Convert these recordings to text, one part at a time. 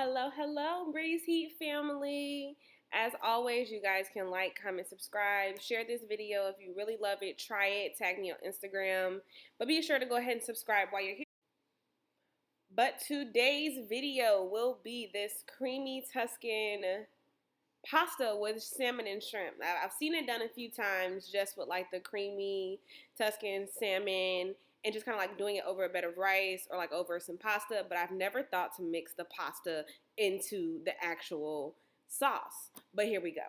Hello, hello, Breeze Heat family. As always, you guys can like, comment, subscribe, share this video if you really love it. Try it, tag me on Instagram, but be sure to go ahead and subscribe while you're here. But today's video will be this creamy Tuscan pasta with salmon and shrimp. I've seen it done a few times just with like the creamy Tuscan salmon and just kind of like doing it over a bed of rice or like over some pasta, but I've never thought to mix the pasta into the actual sauce. But here we go.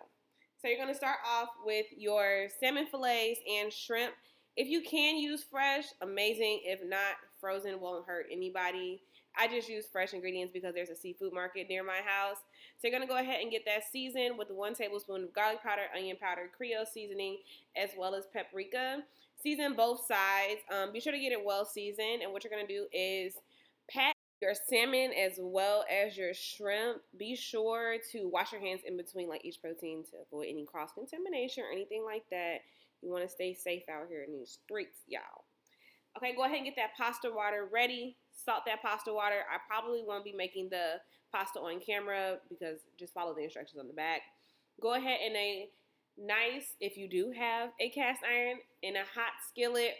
So you're going to start off with your salmon fillets and shrimp. If you can use fresh, amazing. If not, frozen won't hurt anybody. I just use fresh ingredients because there's a seafood market near my house. So you're going to go ahead and get that seasoned with 1 tablespoon of garlic powder, onion powder, Creole seasoning, as well as paprika. Season both sides. Be sure to get it well seasoned. And what you're going to do is pat your salmon as well as your shrimp. Be sure to wash your hands in between like each protein to avoid any cross-contamination or anything like that. You want to stay safe out here in these streets, y'all. Okay, go ahead and get that pasta water ready. Salt that pasta water. I probably won't be making the pasta on camera because just follow the instructions on the back. Go ahead and if you do have a cast iron, in a hot skillet,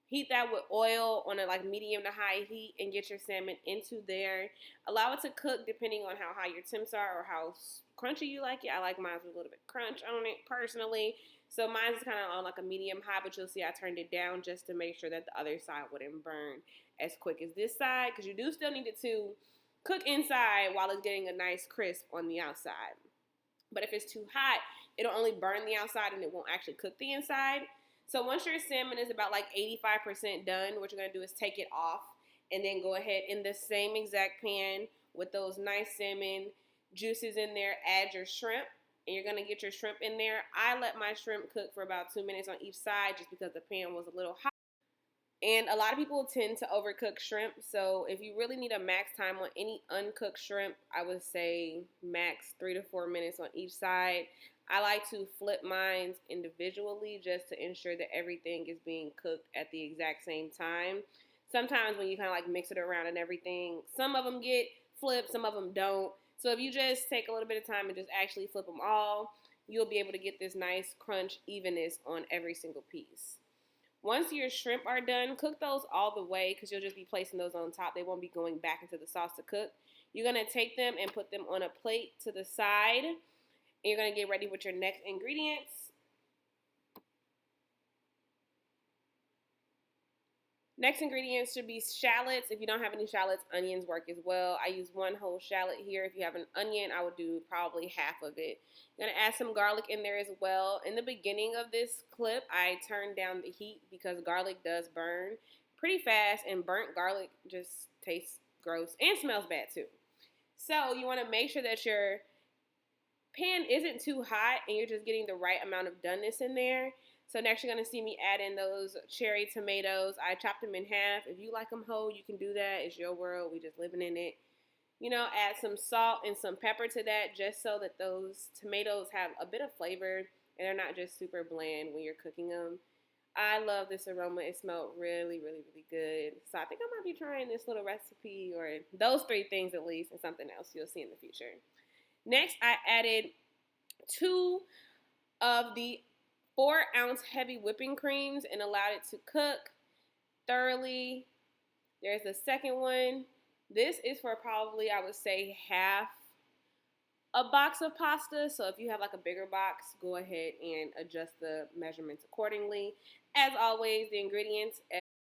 heat that with oil on a like medium to high heat and get your salmon into there. Allow it to cook depending on how high your temps are or how crunchy you like it. I like mine with a little bit of crunch on it personally. So mine is kind of on like a medium high, but you'll see I turned it down just to make sure that the other side wouldn't burn as quick as this side, because you do still need it to cook inside while it's getting a nice crisp on the outside. But if it's too hot, it'll only burn the outside and it won't actually cook the inside. So once your salmon is about like 85% done, what you're going to do is take it off and then go ahead in the same exact pan with those nice salmon juices in there, add your shrimp. And you're going to get your shrimp in there. I let my shrimp cook for about 2 minutes on each side just because the pan was a little hot. And a lot of people tend to overcook shrimp. So if you really need a max time on any uncooked shrimp, I would say max 3 to 4 minutes on each side. I like to flip mine individually just to ensure that everything is being cooked at the exact same time. Sometimes when you kind of like mix it around and everything, some of them get flipped, some of them don't. So if you just take a little bit of time and just actually flip them all, you'll be able to get this nice crunch evenness on every single piece. Once your shrimp are done, cook those all the way because you'll just be placing those on top. They won't be going back into the sauce to cook. You're going to take them and put them on a plate to the side. And you're going to get ready with your next ingredients. Next ingredients should be shallots. If you don't have any shallots, onions work as well. I use 1 whole shallot here. If you have an onion, I would do probably half of it. I'm going to add some garlic in there as well. In the beginning of this clip, I turned down the heat because garlic does burn pretty fast, and burnt garlic just tastes gross and smells bad too. So you want to make sure that your pan isn't too hot and you're just getting the right amount of doneness in there. So next you're going to see me add in those cherry tomatoes. I chopped them in half. If you like them whole, you can do that. It's your world. We just living in it. You know, add some salt and some pepper to that just so that those tomatoes have a bit of flavor and they're not just super bland when you're cooking them. I love this aroma. It smelled really, really, really good. So I think I might be trying this little recipe, or those 3 things at least, and something else you'll see in the future. Next, I added 2 of the 4-ounce heavy whipping creams and allowed it to cook thoroughly. There's the second one. This is for probably, I would say, half a box of pasta. So if you have like a bigger box, go ahead and adjust the measurements accordingly. As always, the ingredients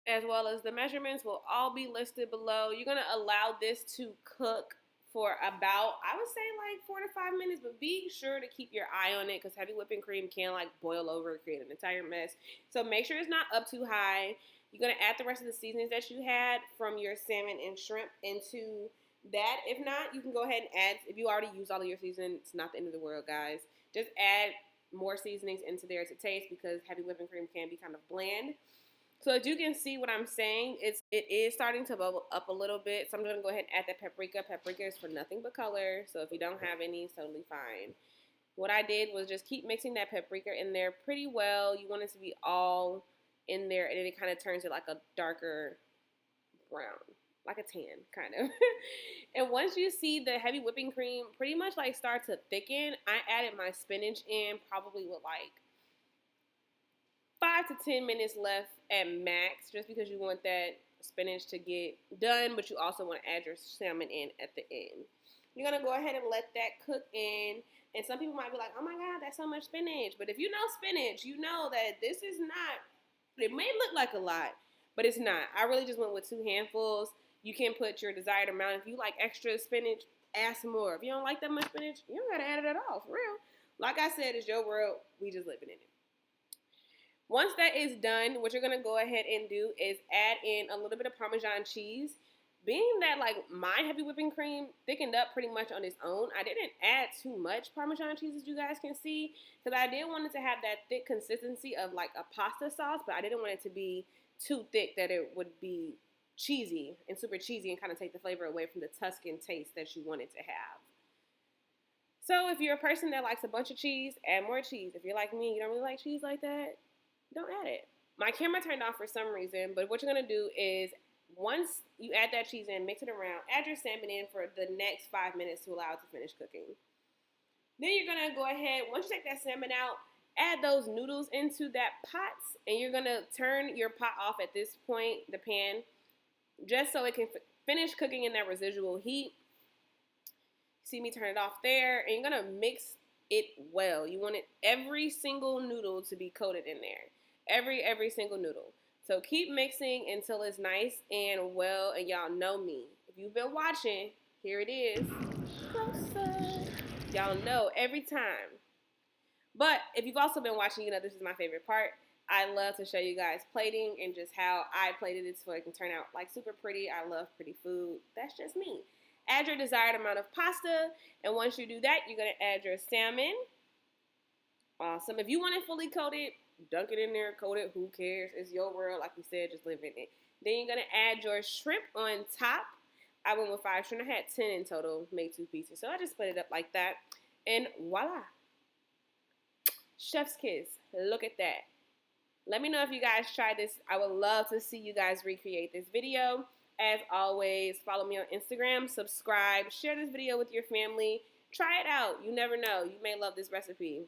as well as the measurements will all be listed below. You're going to allow this to cook for about, I would say, like 4 to 5 minutes, but be sure to keep your eye on it because heavy whipping cream can like boil over and create an entire mess. So make sure it's not up too high. You're going to add the rest of the seasonings that you had from your salmon and shrimp into that. If not, you can go ahead and add, if you already used all of your seasoning, it's not the end of the world, guys. Just add more seasonings into there to taste because heavy whipping cream can be kind of bland. So as you can see what I'm saying, it is starting to bubble up a little bit. So I'm going to go ahead and add that paprika. Paprika is for nothing but color. So if you don't have any, it's totally fine. What I did was just keep mixing that paprika in there pretty well. You want it to be all in there, and then it kind of turns it like a darker brown. like a tan, kind of. And once you see the heavy whipping cream pretty much like start to thicken, I added my spinach in probably with like 5 to 10 minutes left at max, just because you want that spinach to get done, but you also want to add your salmon in at the end. You're going to go ahead and let that cook in. And some people might be like, oh my God, that's so much spinach. But if you know spinach, you know that this is not, it may look like a lot, but it's not. I really just went with 2 handfuls. You can put your desired amount. If you like extra spinach, add some more. If you don't like that much spinach, you don't got to add it at all, for real. Like I said, it's your world. We just living in it. Once that is done, what you're going to go ahead and do is add in a little bit of Parmesan cheese. Being that like my heavy whipping cream thickened up pretty much on its own, I didn't add too much Parmesan cheese, as you guys can see, because I did want it to have that thick consistency of like a pasta sauce, but I didn't want it to be too thick that it would be cheesy and super cheesy and kind of take the flavor away from the Tuscan taste that you want it to have. So if you're a person that likes a bunch of cheese, add more cheese. If you're like me, you don't really like cheese like that, don't add it. My camera turned off for some reason, but what you're going to do is once you add that cheese in, mix it around, add your salmon in for the next 5 minutes to allow it to finish cooking. Then you're going to go ahead, once you take that salmon out, add those noodles into that pot, and you're going to turn your pot off at this point, the pan, just so it can finish cooking in that residual heat. See me turn it off there, and you're going to mix it well. You want every single noodle to be coated in there. Every single noodle. So keep mixing until it's nice and well, and y'all know me. If you've been watching, here it is. Closer. Y'all know every time. But if you've also been watching, you know this is my favorite part. I love to show you guys plating and just how I plated it so it can turn out like super pretty. I love pretty food. That's just me. Add your desired amount of pasta, and once you do that, you're going to add your salmon. Awesome. If you want it fully coated, dunk it in there, coat it, who cares? It's your world, like we said, just live in it. Then you're going to add your shrimp on top. I went with 5 shrimp. I had 10 in total, made 2 pieces. So I just split it up like that, and voila. Chef's kiss. Look at that. Let me know if you guys tried this. I would love to see you guys recreate this video. As always, follow me on Instagram, subscribe, share this video with your family. Try it out. You never know. You may love this recipe.